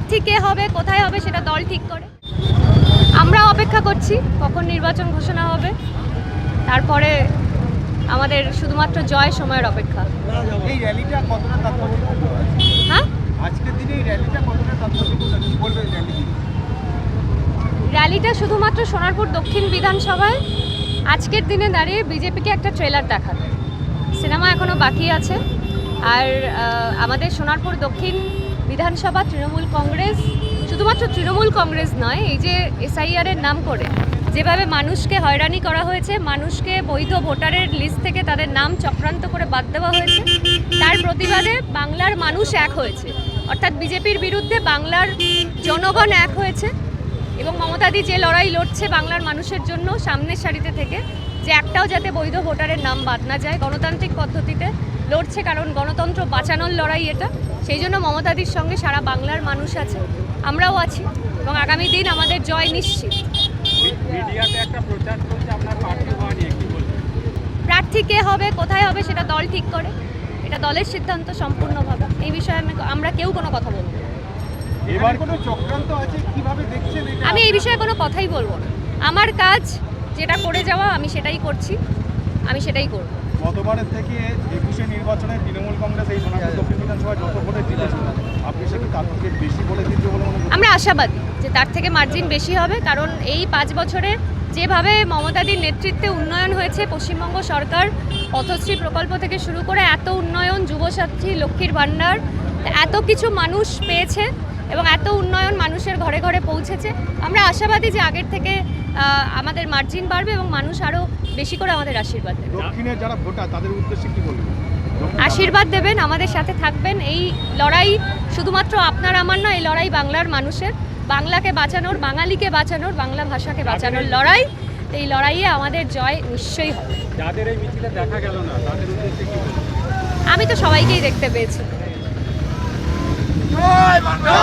প্রার্থী কে হবে, কোথায় হবে সেটা দল ঠিক করে। আমরা অপেক্ষা করছি কখন নির্বাচন ঘোষণা হবে, তারপরে আমাদের শুধুমাত্র জয় সময়ের অপেক্ষা। এই র্যালিটা কতটা তাৎপর্যপূর্ণ? হ্যাঁ, আজকের দিনে এই র্যালিটা কতটা তাৎপর্যপূর্ণ কি বলবেন র্যালি? র্যালিটা শুধুমাত্র সোনারপুর দক্ষিণ বিধানসভায় আজকের দিনে দাঁড়িয়ে বিজেপিকে একটা ট্রেলার দেখাবে। সিনেমা এখনও বাকি আছে। আর আমাদের সোনারপুর দক্ষিণ বিধানসভা তৃণমূল কংগ্রেস, শুধুমাত্র তৃণমূল কংগ্রেস নয়, এই যে এসআইআরের নাম করে যেভাবে মানুষকে হয়রানি করা হয়েছে, মানুষকে বৈধ ভোটারের লিস্ট থেকে তাদের নাম চক্রান্ত করে বাদ দেওয়া হয়েছে, তার প্রতিবাদে বাংলার মানুষ এক হয়েছে। অর্থাৎ বিজেপির বিরুদ্ধে বাংলার জনগণ এক হয়েছে এবং মমতাদি যে লড়াই লড়ছে বাংলার মানুষের জন্য সামনের সারিতে থেকে, যে একটাও যাতে বৈধ ভোটারের নাম বাদ না যায়, গণতান্ত্রিক পদ্ধতিতে লড়ছে, কারণ গণতন্ত্র বাঁচানোর লড়াই এটা। সেই জন্য মমতাদির সঙ্গে সারা বাংলার মানুষ আছে, আমরাও আছি এবং আগামী দিন আমাদের জয় নিশ্চিত। মিডিয়াতে একটা প্রচার চলছে আপনার প্রার্থী হওয়া নিয়ে, কি বলবেন? প্রার্থী কে হবে, কোথায় হবে সেটা দল ঠিক করে। এটা দলের সিদ্ধান্ত সম্পূর্ণভাবে। এই বিষয়ে আমরা কেউ কোনো কথা বলবো না। এবার কোনো চক্রান্ত আছে, কিভাবে দেখছেন এটা? আমি এই বিষয়ে কোনো কথাই বলবো না। আমার কাজ যেটা করে যাওয়া আমি সেটাই করছি, আমি সেটাই করব। গতবারের থেকে 21 নির্বাচনে তৃণমূল কংগ্রেস এই সোনারপুর দক্ষিণ বিধানসভায় যত ভোটে জিতেছে, আপনি সেটা তার থেকে বেশি বলে জিতবে বলে মনে করছেন? আমরা আশাবাদী যে তার থেকে মার্জিন বেশি হবে, কারণ এই 5 বছরে যেভাবে মমতাদির নেতৃত্বে উন্নয়ন হয়েছে, পশ্চিমবঙ্গ সরকার পথশ্রী প্রকল্প থেকে শুরু করে এত উন্নয়ন, যুবসাথী, লক্ষ্মীর ভাণ্ডার, এত কিছু মানুষ পেয়েছে এবং এত উন্নয়ন মানুষের ঘরে ঘরে পৌঁছেছে। আমরা আশাবাদী যে আগের থেকে আমাদের মার্জিন বাড়বে এবং মানুষ আরও বেশি করে আমাদের আশীর্বাদ দেবে। দক্ষিণের যারা ভোটার তাদের উদ্দেশ্যে কি বলবেন? আশীর্বাদ দেবেন, আমাদের সাথে থাকবেন। এই লড়াই শুধুমাত্র আপনার আমার নয়, এই লড়াই বাংলার মানুষের, বাংলাকে বাঁচানোর, বাঙালিকে বাঁচানোর, বাংলা ভাষাকে বাঁচানোর লড়াই। এই লড়াইয়ে আমাদের জয় নিশ্চয়ই হবে। যাদের এই মিছিলে দেখা গেল না তাদের উদ্দেশ্যে কি বলবেন? আমি তো সবাইকেই দেখতে পেয়েছি। জয় বাংলা।